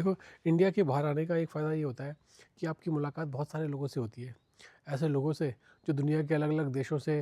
देखो, इंडिया के बाहर आने का एक फ़ायदा ये होता है कि आपकी मुलाकात बहुत सारे लोगों से होती है। ऐसे लोगों से जो दुनिया के अलग-अलग देशों से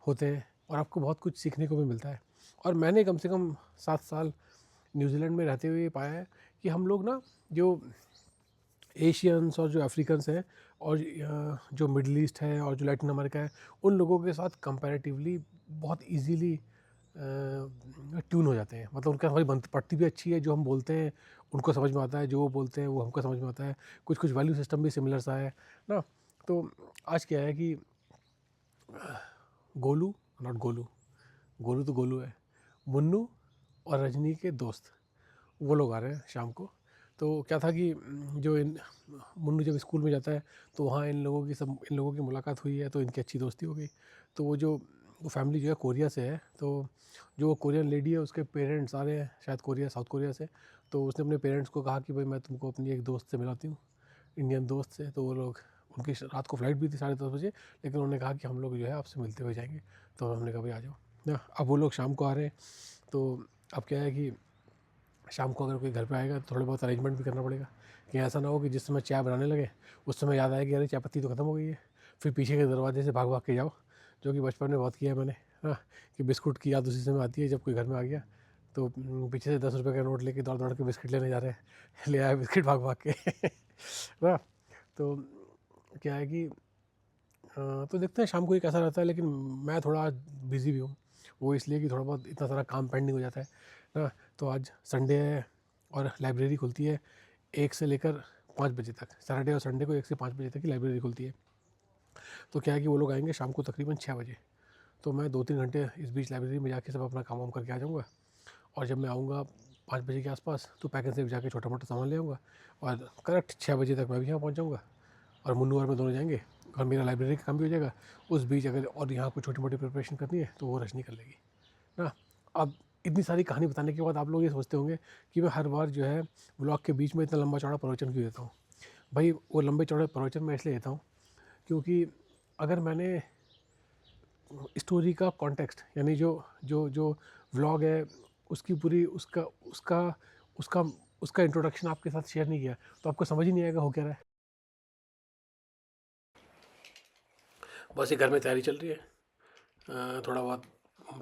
होते हैं और आपको बहुत कुछ सीखने को भी मिलता है। और मैंने कम से कम 7 साल न्यूज़ीलैंड में रहते हुए ये पाया है कि हम लोग ना जो एशियंस और जो अफ्रीकन्स हैं और जो मिडल ईस्ट है और जो लैटिन अमेरिका है, उन लोगों के साथ कंपैरेटिवली बहुत ईज़िली ट्यून हो जाते हैं। मतलब उनका हमारी बनती पड़ती भी अच्छी है, जो हम बोलते हैं उनको समझ में आता है, जो वो बोलते हैं वो हमको समझ में आता है। कुछ-कुछ वैल्यू सिस्टम भी सिमिलर सा है ना? तो आज क्या है कि गोलू नॉट गोलू, गोलू तो गोलू है, मुन्नू और रजनी के दोस्त वो लोग आ रहे हैं शाम को। तो क्या था कि जो इन मुन्नू जब स्कूल में जाता है तो वहाँ इन लोगों की मुलाकात हुई है, तो इनकी अच्छी दोस्ती हो गई। तो वो फैमिली जो है कोरिया से है, तो जो कोरियन लेडी है उसके पेरेंट्स आ रहे हैं शायद साउथ कोरिया से। तो उसने अपने पेरेंट्स को कहा कि भाई मैं तुमको अपनी एक दोस्त से मिलाती हूँ, इंडियन दोस्त से। तो वो लोग उनकी रात को फ्लाइट भी थी 10:30 बजे, लेकिन उन्होंने कहा कि हम लोग जो है आपसे मिलते हुए जाएंगे। तो हमने कहा भाई आ जाओ ना। अब वो लोग शाम को आ रहे हैं, तो अब क्या है कि शाम को अगर कोई घर पे आएगा तो थोड़े बहुत अरेंजमेंट भी करना पड़ेगा कि ऐसा ना हो कि जिस समय चाय बनाने लगे उस समय याद आए कि अरे चाय पत्ती तो ख़त्म हो गई है, फिर पीछे के दरवाजे से भाग भाग के जाओ, जो कि बचपन में बहुत किया है मैंने। हाँ, कि बिस्कुट की याद उसी समय आती है जब कोई घर में आ गया, तो पीछे से 10 रुपये का नोट लेके दौड़ दौड़ के बिस्किट लेने जा रहे हैं ले आया बिस्किट भाग भाग के ना। तो क्या है कि तो देखते हैं शाम को ये कैसा रहता है, लेकिन मैं थोड़ा आज बिज़ी भी हूँ। वो इसलिए कि थोड़ा बहुत इतना सारा काम पेंडिंग हो जाता है ना। तो आज संडे है और लाइब्रेरी खुलती है 1 से लेकर 5 बजे तक। सैटरडे और संडे को 1 से 5 बजे तक की लाइब्रेरी खुलती है। तो क्या है कि वो लोग आएंगे शाम को तकरीबन 6 बजे। तो मैं 2-3 घंटे इस बीच लाइब्रेरी में जाके सब अपना काम वाम करके आ जाऊँगा। और जब मैं आऊँगा 5 बजे के आसपास तो पैक एंड सेफ जाके छोटा मोटा सामान ले आऊँगा और करेक्ट 6 बजे तक मैं भी यहाँ पहुँच जाऊँगा। और मुन्नू और मैं दोनों जाएंगे और मेरा लाइब्रेरी का काम भी हो जाएगा। उस बीच अगर और यहाँ कोई छोटी मोटी प्रिपरेशन करनी है तो वो रजनी कर लेगी ना। अब इतनी सारी कहानी बताने के बाद आप लोग ये सोचते होंगे कि मैं हर बार जो है व्लॉग के बीच में इतना लंबा चौड़ा प्रवचन क्यों देता हूँ। भाई वो लंबे चौड़े प्रवचन मैं इसलिए देता हूँ क्योंकि अगर मैंने स्टोरी का कॉन्टेक्स्ट यानी जो जो जो व्लॉग है उसकी पूरी उसका उसका उसका उसका इंट्रोडक्शन आपके साथ शेयर नहीं किया तो आपको समझ ही नहीं आएगा हो क्या रहा है। बस ये घर में तैयारी चल रही है, थोड़ा बहुत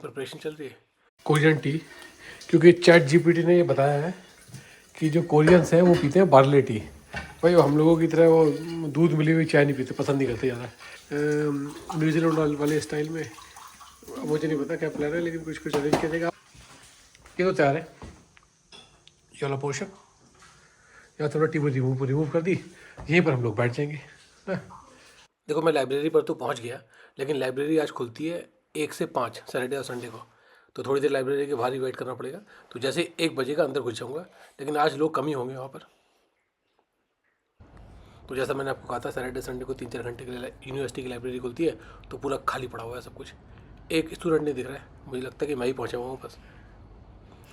प्रिपरेशन चल रही है। कोरियन टी, क्योंकि चैट जीपीटी ने ये बताया है कि जो कोरियंस हैं वो पीते हैं बार्ले टी। भाई वो हम लोगों की तरह वो दूध मिली हुई चाय नहीं पीते, पसंद नहीं करते ज़्यादा। न्यूजीलैंड वाले स्टाइल में। अब मुझे नहीं पता क्या प्लान है, लेकिन कुछ कुछ अरेंज किया जाएगा। ये तो तैयार है, ये वाला पोर्शन या थोड़ा टी रिमूव रिमूव कर दी, यहीं पर हम लोग बैठ जाएंगे ना। देखो मैं लाइब्रेरी पर तो पहुंच गया, लेकिन लाइब्रेरी आज खुलती है 1 से 5 सैटरडे और संडे को। तो थोड़ी देर लाइब्रेरी के बाहर ही वेट करना पड़ेगा। तो जैसे 1 बजे का अंदर घुस जाऊँगा, लेकिन आज लोग कम ही होंगे वहाँ पर। तो जैसा मैंने आपको कहा था सैटरडे संडे को 3-4 घंटे के लिए यूनिवर्सिटी की लाइब्रेरी खुलती है, तो पूरा खाली पड़ा हुआ है सब कुछ। एक स्टूडेंट नहीं दिख रहा है, मुझे लगता है कि मैं ही पहुँचा हुआ हूँ बस।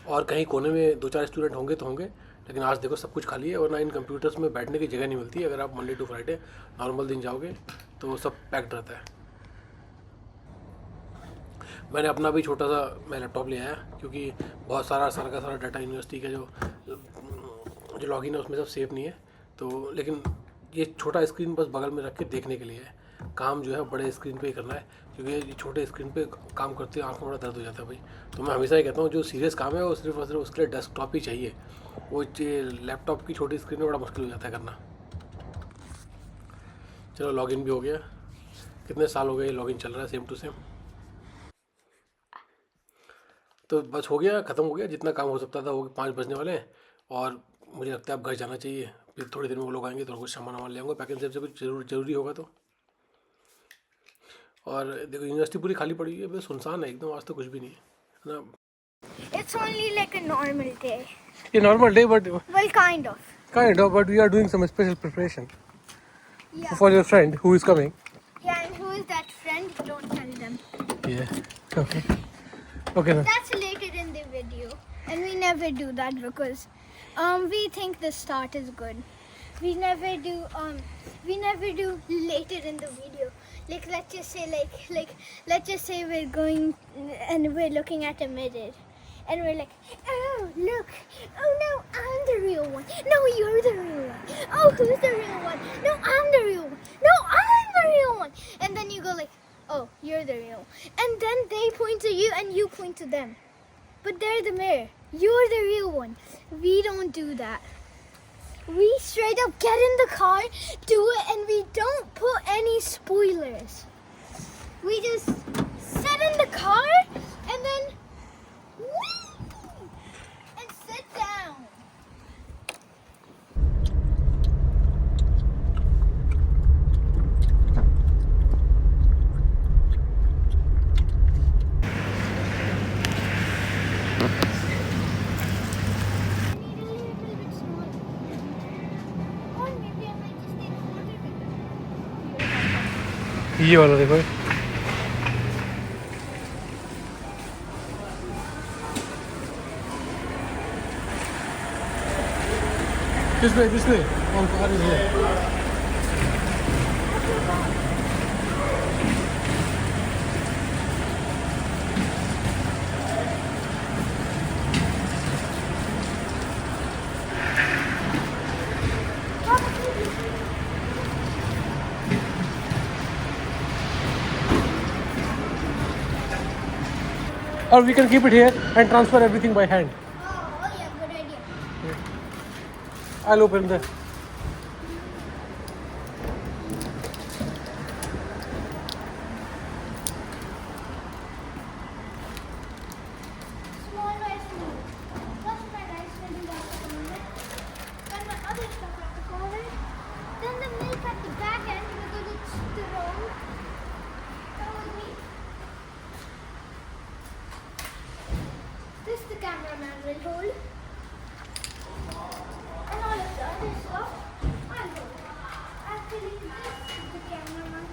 और कहीं कोने में 2-4 स्टूडेंट होंगे तो होंगे, लेकिन आज देखो सब कुछ खाली है। और ना इन कंप्यूटर्स में बैठने की जगह नहीं मिलती है। अगर आप मंडे टू फ्राइडे नॉर्मल दिन जाओगे तो सब पैक्ड रहता है। मैंने अपना भी छोटा सा मैं लैपटॉप ले आया, क्योंकि बहुत सारा डाटा यूनिवर्सिटी का जो लॉगिन है उसमें सब सेफ नहीं है। तो लेकिन ये छोटा स्क्रीन बस बगल में रख के देखने के लिए है। काम जो है बड़े स्क्रीन पे ही करना है, क्योंकि ये छोटे स्क्रीन पे काम करते हैं आँख में बड़ा दर्द हो जाता है भाई। तो मैं हमेशा ही कहता हूँ जो सीरियस काम है वो सिर्फ और सिर्फ उसके लिए डेस्कटॉप ही चाहिए। वो लैपटॉप की छोटी स्क्रीन में बड़ा मुश्किल हो जाता है करना। चलो लॉगिन भी हो गया। कितने साल हो गए लॉगिन चल रहा है सेम टू सेम। तो बस हो गया, ख़त्म हो गया, जितना काम हो सकता था वो 5 बजने वाले हैं। और मुझे लगता है अब घर जाना चाहिए। फिर थोड़ी देर में वो लोग आएंगे तो कुछ सामान वामान ले आऊँगा, पैकेज से कुछ जरूरी होगा तो। और देखो यूनिवर्सिटी पूरी खाली पड़ी हुई है, बस सुनसान है एकदम, आज तो कुछ भी नहीं है ना। It's only like a normal day. ये normal day but Well, kind of. Kind of, but we are doing some special preparation Yeah. For your friend who is coming. Yeah, and who is that friend? Don't tell them. Okay okay ना। That's later in the video. And we never do that because we think the start is good. We never do later in the video. Like let's just say let's just say we're going and we're looking at a mirror. and we're like, oh look, oh no, I'm the real one. No, you're the real one. Oh, who's the real one? No, I'm the real one. No, I'm the real one. And then you go like, oh, you're the real one. And then they point to you and you point to them. But they're the mirror. You're the real one. We don't do that. We straight up get in the car, do it, and we don't put any spoilers. We just sit in the car and then whee, and sit down. ये वाला देखो this way on car is here. Or we can keep it here and transfer everything by hand. Oh yeah, good idea. I'll open the. Small rice mill. First my rice mill is at the moment. Then my other stuff at the corner. Then the milk at the back end because it's strong. Come with me. This the cameraman will hold. And all of the other stuff I'll hold. Actually, this is the cameraman.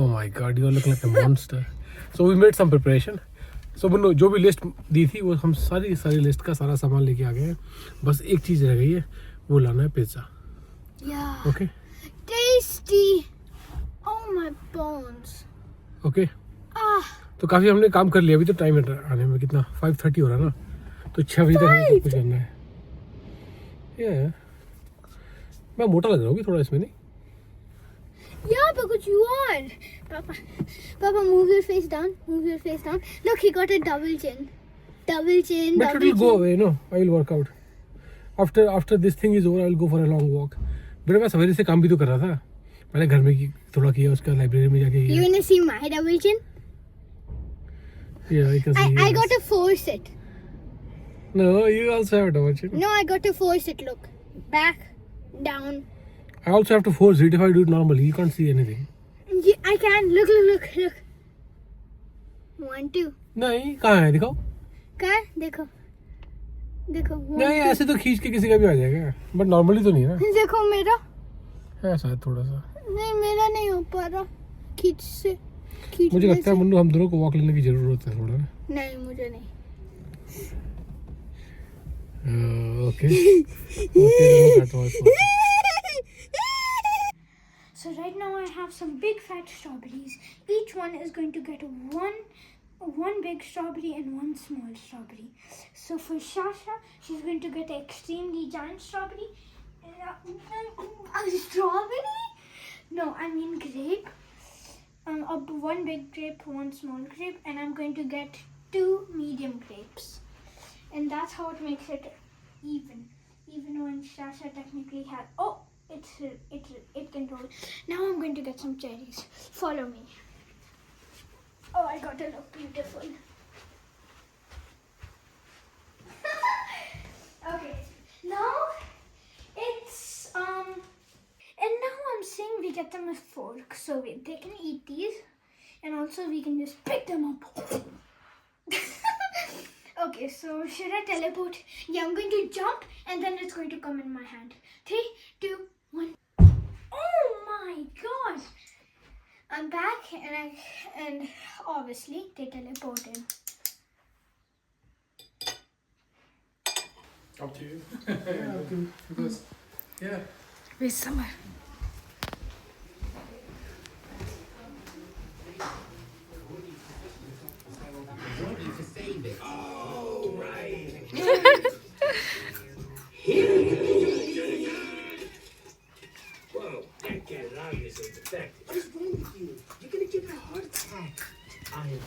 Oh my God, you look like a monster. So we made some preparation. So Munnu जो भी list दी थी वो हम सारी list का सारा सामान लेके आ गए हैं. बस एक चीज़ रह गई है, वो लाना है pizza. Yeah. Okay? Tasty. Oh my bones. Okay? Ah. तो काफ़ी हमने काम कर लिया. अभी तो टाइम आने में कितना 5:30 हो रहा है ना, तो 6 बजे तक हमें सब कुछ करना है. Yeah. मैं मोटा लग रहा हूँ थोड़ा इसमें, नहीं? Yeah, because you are. Papa, move your face down. Move your face down. Look, he got a double chin. Double chin. But it will go away, no? I will work out. After this thing is over, I will go for a long walk. बेटा मैं सवेरे से काम भी तो कर रहा था. मैंने घर में थोड़ा किया, उसका लाइब्रेरी में जाके किया. You wanna see my double chin? Yeah, I can see. I got a 4-sit. No, you also have a double chin. No, I got a 4-sit. Look, back, down. I also have to force it. If I do it normally, you can't see anything. I can. Look. 1, 2. नहीं, कहाँ है दिखाओ. कहाँ? देखो. नहीं, ऐसे तो खींच के किसी का भी आ जाएगा. बट नॉर्मली तो नहीं है ना. देखो मेरा. है शायद थोड़ा सा. नहीं, मेरा नहीं हो पा रहा. खींच से. मुझे लगता है मुन्नू हम दोनों को वॉक लेने की जरूरत है थोड़ा ना. नहीं, मुझे नहीं. Okay. So right now I have some big fat strawberries. Each one is going to get one big strawberry and one small strawberry. So for Shasha, she's going to get an extremely giant strawberry. A strawberry? No, I mean grape. One big grape, one small grape, and I'm going to get 2 medium grapes. And that's how it makes it even. Even when Shasha technically had... Oh! It can roll. Now I'm going to get some cherries. Follow me. Oh, I got to look beautiful. Okay. Now it's and now I'm saying we get them with fork so they can eat these. and also we can just pick them up. Okay, so should I teleport? Yeah, I'm going to jump and then it's going to come in my hand. 3, 2, 1. Oh my gosh! I'm back and obviously they teleported. Up to you. Yeah, because yeah. Where's Summer? Whoa, that cat is obviously infected. What is wrong with you? You're gonna give her a heart attack. I am.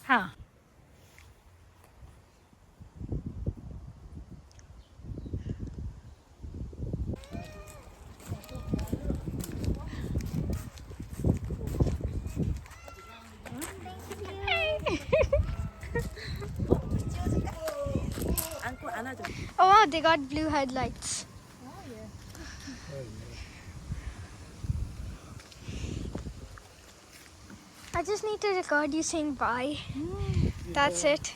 हाँ. Oh wow, they got blue headlights. I just need to record you saying bye. That's it.